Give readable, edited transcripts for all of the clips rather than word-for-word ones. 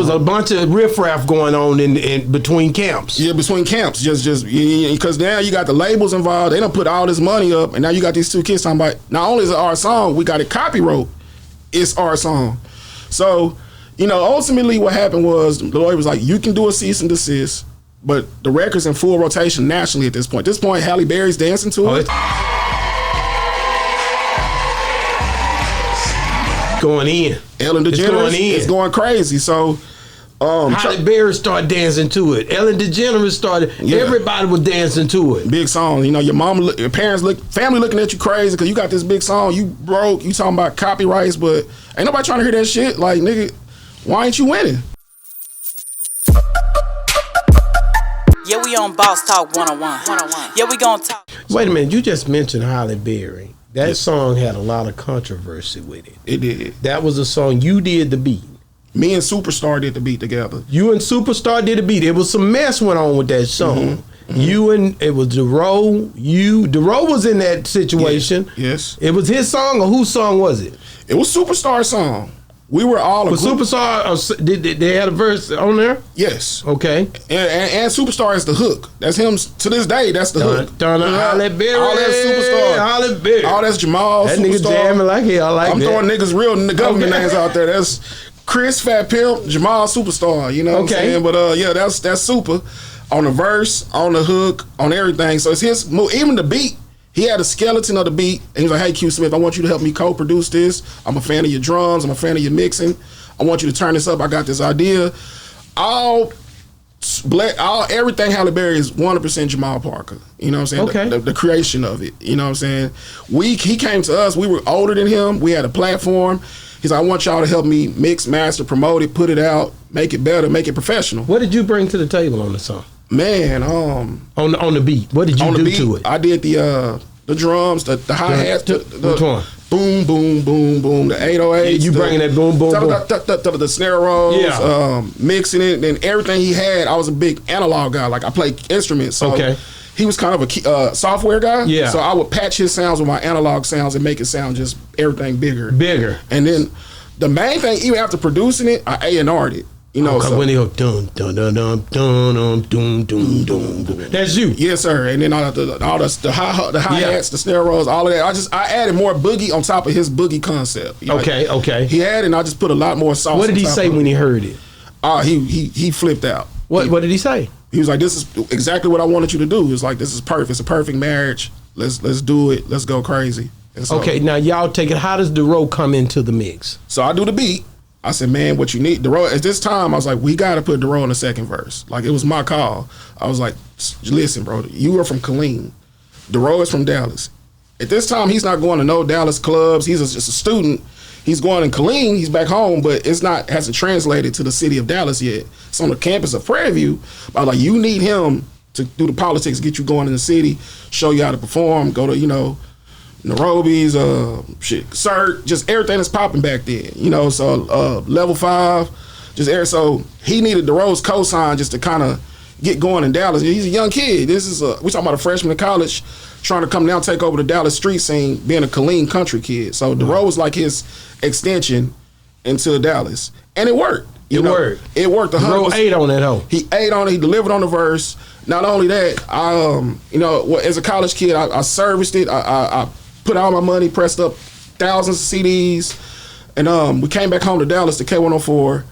was a bunch of riffraff going on in between camps. Yeah, between camps, just because now you got the labels involved. They don't put all this money up, and now you got these two kids talking about not only is it our song, we got it copyright. It's our song. So, ultimately what happened was the lawyer was like, you can do a cease and desist, but the record's in full rotation nationally at this point. At this point, Halle Berry's dancing to it. Going in. Ellen DeGeneres is going crazy. So, Halle Berry started dancing to it. Ellen DeGeneres started. Yeah. Everybody was dancing to it. Big song. Your mama, your parents, family looking at you crazy because you got this big song. You broke. You talking about copyrights, but ain't nobody trying to hear that shit. Like, nigga, why ain't you winning? Yeah, we on Boss Talk 101. Yeah, we gonna talk. Wait a minute. You just mentioned Halle Berry. That song had a lot of controversy with it. It did. That was a song you did the beat. Me and Superstar did the beat together. You and Superstar did the beat. It was some mess went on with that song. It was DeRoe. DeRoe was in that situation. Yes. It was his song, or whose song was it? It was Superstar's song. We were all. But Superstar, did they had a verse on there? Yes. Okay. And Superstar is the hook. That's him to this day. That's the hook. Halle Berry. All that's Superstar. Halle Berry. All that's Jamal. That Superstar. nigga jamming like hell. I'm throwing niggas real government names out there. That's Chris, Fat Pimp, Jamal, Superstar. You know what I'm saying? But yeah, that's Super on the verse, on the hook, on everything. So it's his move. Even the beat. He had a skeleton of the beat, and he was like, hey, Q Smith, I want you to help me co-produce this. I'm a fan of your drums. I'm a fan of your mixing. I want you to turn this up. I got this idea. Everything Halle Berry is 100% Jamal Parker. You know what I'm saying? Okay. The creation of it. You know what I'm saying? He came to us. We were older than him. We had a platform. He's like, I want y'all to help me mix, master, promote it, put it out, make it better, make it professional. What did you bring to the table on the song? Man, on the beat, what did you do to it? I did the drums, the hi-hats, which one? Boom, boom, boom, boom, the 808s. You bringing that boom, boom, boom. The snare rolls, mixing it, and everything he had. I was a big analog guy. Like, I played instruments. So he was kind of a software guy. Yeah. So I would patch his sounds with my analog sounds and make it sound just everything bigger. And then the main thing, even after producing it, I A&R'd it. You know, so when they go dun dun dun dun dun dun dun dun dun. That's you. Yes, sir. And then all the hi-hats, the snare rolls, all of that. I added more boogie on top of his boogie concept. Okay. He had it, and I just put a lot more sauce. What did he say when he heard it? He flipped out. What did he say? He was like, "This is exactly what I wanted you to do." He was like, "This is perfect. It's a perfect marriage. Let's do it. Let's go crazy." So, okay, now y'all take it. How does DeRoe come into the mix? So I do the beat. I said, man, what you need, DeRoe, at this time, I was like, we got to put DeRoe in the second verse. Like, it was my call. I was like, listen, bro, you are from Killeen. DeRoe is from Dallas. At this time, he's not going to no Dallas clubs. He's just a student. He's going in Killeen. He's back home, but hasn't translated to the city of Dallas yet. It's on the campus of Prairie View. But I was like, you need him to do the politics, get you going in the city, show you how to perform, go to, Nairobi's, CERT, just everything that's popping back then, so level 5, so he needed DeRoe's cosign just to kind of get going in Dallas. He's a young kid. We're talking about a freshman in college trying to come down, take over the Dallas street scene, being a Killeen country kid. So DeRoe was like his extension into Dallas. And it worked. It worked. 100%. DeRoe ate on that hoe. He ate on it. He delivered on the verse. Not only that, as a college kid, I serviced it. I put all my money, pressed up thousands of CDs, and we came back home to Dallas to K104.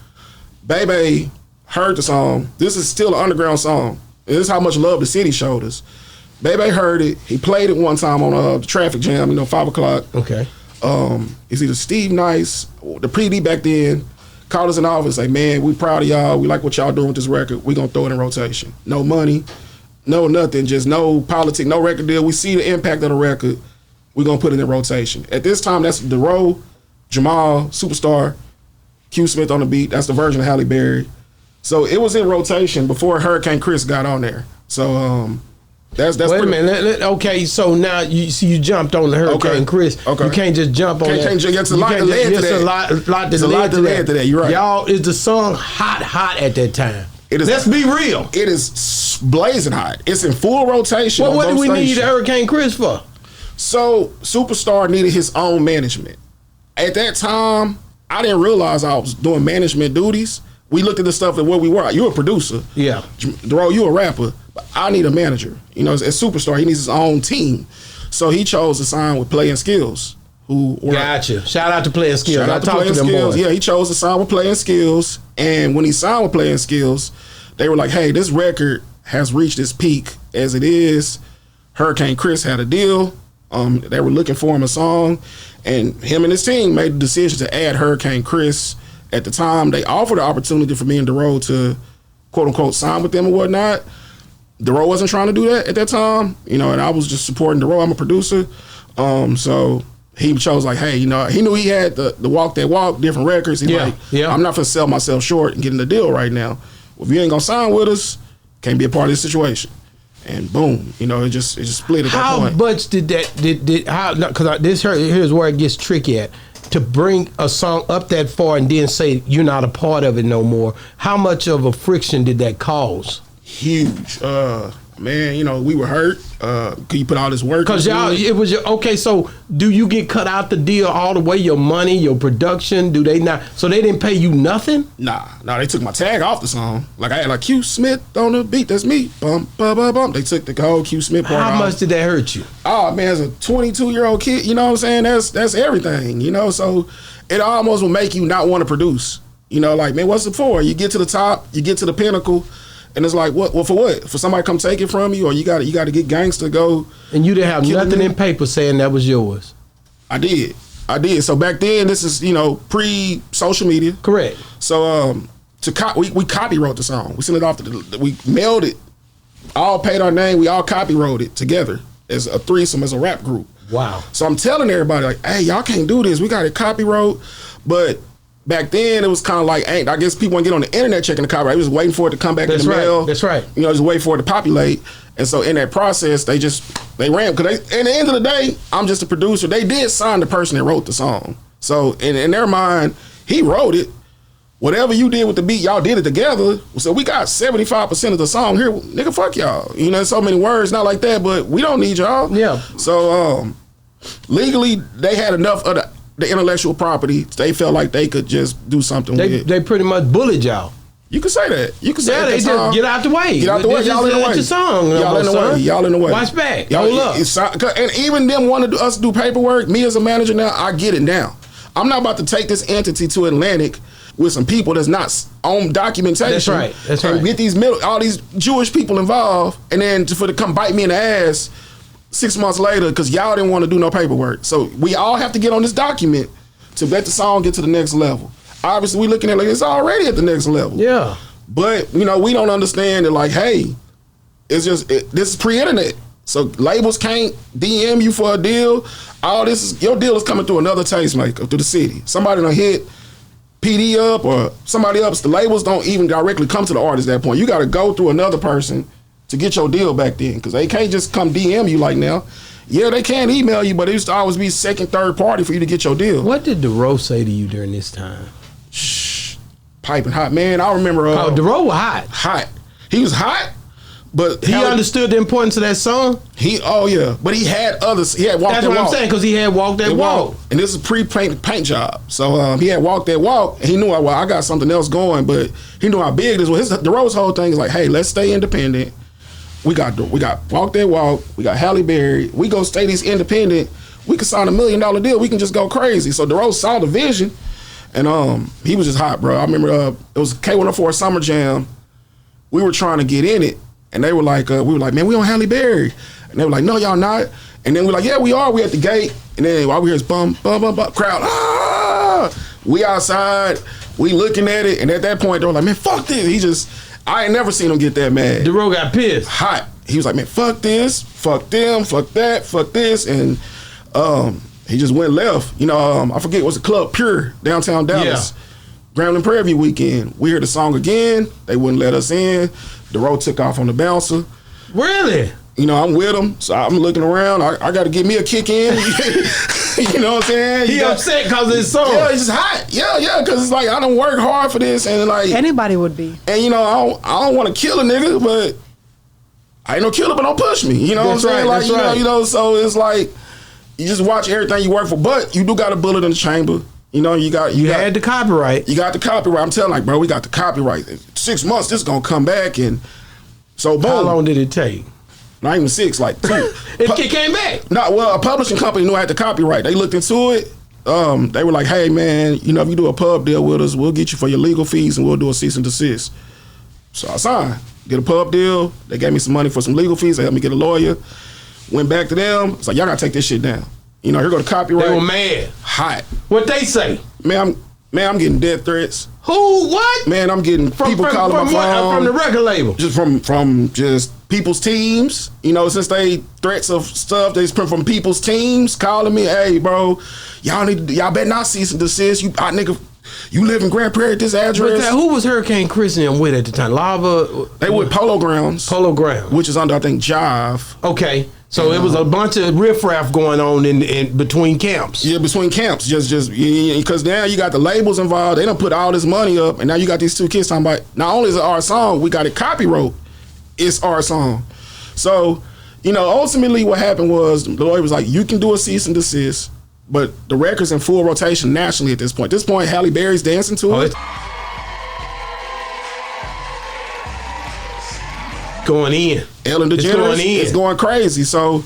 Bebe heard the song. This is still an underground song. And this is how much love the city showed us. Bebe heard it. He played it one time on the traffic jam, 5 o'clock. Okay. It's either Steve Nice, the PD back then, called us in the office, like, man, we proud of y'all. We like what y'all doing with this record. We gonna throw it in rotation. No money, no nothing, just no politics, no record deal. We see the impact of the record. We're going to put it in rotation. At this time, that's DeRoe, Jamal, Superstar, Q Smith on the beat. That's the version of Halle Berry. So it was in rotation before Hurricane Chris got on there. So that's Wait a minute. Okay, so now you jumped on the Hurricane Chris. Okay. You can't just jump on that. It's a lot to lead to that. It's a lot to lead to that. You're right. Y'all, is the song hot at that time? It is. Let's be real. It is blazing hot. It's in full rotation. Well, what do we need Hurricane Chris for? So Superstar needed his own management. At that time, I didn't realize I was doing management duties, we looked at the stuff at where we were. You're a producer. Yeah. Dero, you a rapper. But I need a manager. You know, as a superstar, he needs his own team. So he chose to sign with Playing Skills. Gotcha. Shout out to Playing Skills. Shout out to Playing Skills. Yeah, he chose to sign with Playing Skills. And when he signed with Playing Skills, they were like, hey, this record has reached its peak as it is. Hurricane Chris had a deal. They were looking for him a song. And him and his team made the decision to add Hurricane Chris. At the time, they offered the opportunity for me and Dero to, quote unquote, sign with them and whatnot. Dero wasn't trying to do that at that time, you know, and I was just supporting Dero. I'm a producer. So he chose like, hey, you know, he knew he had the Walk That Walk, different records. He's like, I'm not gonna sell myself short and getting the deal right now. Well, if you ain't gonna sign with us, can't be a part of this situation. And boom, you know, it just split at that point. How much did because here's where it gets tricky at. To bring a song up that far and then say you're not a part of it no more. How much of a friction did that cause? Huge. Man, you know, we were hurt. Could you put all this work? Because okay, so do you get cut out the deal all the way? Your money, your production, do they not? So they didn't pay you nothing? Nah, they took my tag off the song. Like I had like Q Smith on the beat, that's me. Bum, bum, bum, bum. They took the whole Q Smith part off. How much did that hurt you? Oh man, as a 22-year-old kid, you know what I'm saying? That's everything, you know? So it almost will make you not want to produce. You know, like, man, what's it for? You get to the top, you get to the pinnacle. And it's like, what? Well, for what? For somebody to come take it from you, or you got to get gangster go. And you didn't have nothing in paper saying that was yours. I did. So back then, this is pre-social media. Correct. So we copywrote the song. We sent it off we mailed it. All paid our name. We all copywrote it together as a threesome, as a rap group. Wow. So I'm telling everybody like, hey, y'all can't do this. We got it copywrote, but. Back then, it was kind of like, I guess people wouldn't get on the internet checking the copyright. They was waiting for it to come back in the mail. That's right. You know, just wait for it to populate. And so in that process, they ran. Because at the end of the day, I'm just a producer. They did sign the person that wrote the song. So in their mind, he wrote it. Whatever you did with the beat, y'all did it together. So we got 75% of the song here. Nigga, fuck y'all. You know, so many words, not like that, but we don't need y'all. Yeah. So legally, they had enough of the intellectual property. They felt like they could just do something with it. They pretty much bullied y'all. You could say that. You could say that. They just get out the way. Get out the way. Y'all in the way. Your song. Y'all in the way. Y'all in the way. Watch back. Hold up. And even them wanted us to do paperwork, me as a manager now, I get it now. I'm not about to take this entity to Atlantic with some people that's not on documentation. That's right. That's right. And get all these Jewish people involved, and then for to come bite me in the ass 6 months later because y'all didn't want to do no paperwork. So we all have to get on this document to let the song get to the next level. Obviously, we looking at it like it's already at the next level. Yeah. But, you know, we don't understand that, like, hey, this is pre-internet. So labels can't DM you for a deal. Your deal is coming through another tastemaker, through the city. Somebody done hit PD up or somebody else. The labels don't even directly come to the artist at that point. You got to go through another person to get your deal back then, because they can't just come DM you like now. Yeah, they can email you, but it used to always be second, third party for you to get your deal. What did Dero say to you during this time? Shh, piping hot, man. I remember. Dero was hot. Hot. He was hot, but he understood the importance of that song. But he had others. He had Walk That Walk. That's what I'm saying, because he had Walk That Walk. And this is paint job. So he had Walk That Walk, and he knew I got something else going, but he knew how big this was. Dero's whole thing is like, hey, let's stay independent. We got Walk That Walk. We got Halle Berry. We go stay these independent. We could sign $1 million deal. We can just go crazy. So Dero saw the vision, and he was just hot, bro. I remember it was K104 Summer Jam. We were trying to get in it, and they were like, we were like, man, we on Halle Berry, and they were like, no, y'all not. And then we're like, yeah, we are. We at the gate, and then all we hear is bum bum bum bum crowd. Ah! We outside. We looking at it, and at that point they were like, man, fuck this. I ain't never seen him get that mad. Dero got pissed. Hot. He was like, man, fuck this, fuck them, fuck that, fuck this. And he just went left. You know, I forget, what's the club? Pure, downtown Dallas. Yeah. Grambling Prairie View weekend. We heard the song again. They wouldn't let us in. Dero took off on the bouncer. Really? You know, I'm with him, so I'm looking around. I got to get me a kick in. You know what I'm saying? He upset because of his song. Yeah, it's just hot. Yeah, because it's like I don't work hard for this, and like anybody would be. And you know, I don't want to kill a nigga, but I ain't no killer, but don't push me. You know what I'm saying? Like you know, so it's like you just watch everything you work for, but you do got a bullet in the chamber. You know, you had the copyright. You got the copyright. I'm telling like, bro, we got the copyright. In 6 months, this is gonna come back, and so boom. How long did it take? Not even 6, like 2. It came back. No, well, a publishing company knew I had the copyright. They looked into it. They were like, hey man, you know, if you do a pub deal with us, we'll get you for your legal fees and we'll do a cease and desist. So I signed, get a pub deal. They gave me some money for some legal fees. They helped me get a lawyer. Went back to them. It's like, y'all gotta take this shit down. You know, here go the copyright. They were mad. Hot. What they say? Man, I'm getting death threats. Who? What? Man, I'm getting people calling my phone. From the record label? Just from just people's teams. You know, since they threats of stuff, they from people's teams calling me, hey, bro, y'all better not cease and desist. You live in Grand Prairie at this address. But who was Hurricane Chris and them with at the time? Lava? They with Polo Grounds. Polo Grounds. Which is under, I think, Jive. Okay. So it was a bunch of riffraff going on in between camps. Yeah, between camps. Just because now you got the labels involved. They done put all this money up, and now you got these 2 kids talking about, not only is it our song, we got it copyright. It's our song. So, you know, ultimately what happened was the lawyer was like, you can do a cease and desist, but the record's in full rotation nationally at this point. At this point, Halle Berry's dancing to it. Going in. Ellen DeGeneres is going crazy. So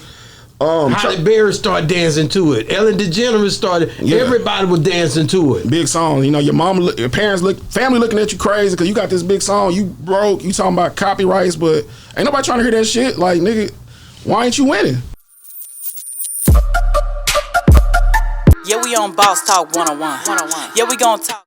Halle Berry started dancing to it. Ellen DeGeneres started. Yeah. Everybody was dancing to it. Big song. You know, your mama, your parents, family looking at you crazy because you got this big song. You broke. You talking about copyrights, but ain't nobody trying to hear that shit. Like, nigga, why ain't you winning? Yeah, we on Boss Talk 101. Yeah, we gonna talk.